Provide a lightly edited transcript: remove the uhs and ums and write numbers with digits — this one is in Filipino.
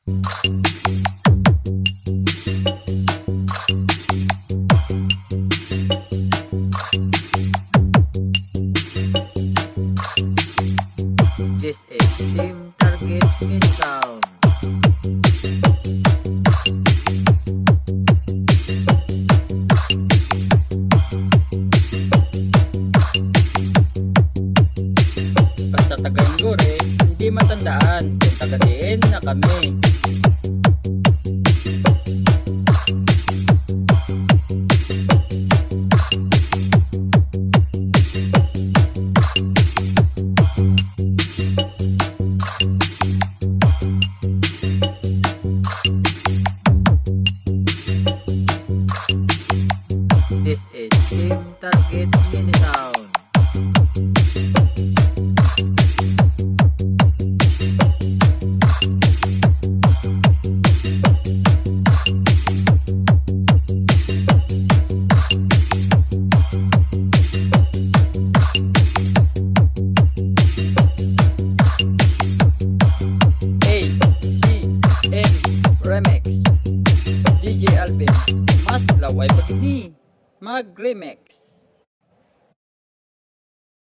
This is Team Target in Town. Basta taga-Ingore, hindi matandaan kung taga-DN na kami. This is Team Target in Town. ACM Remix DJ Alvin Mas laway pag ni mag-remix.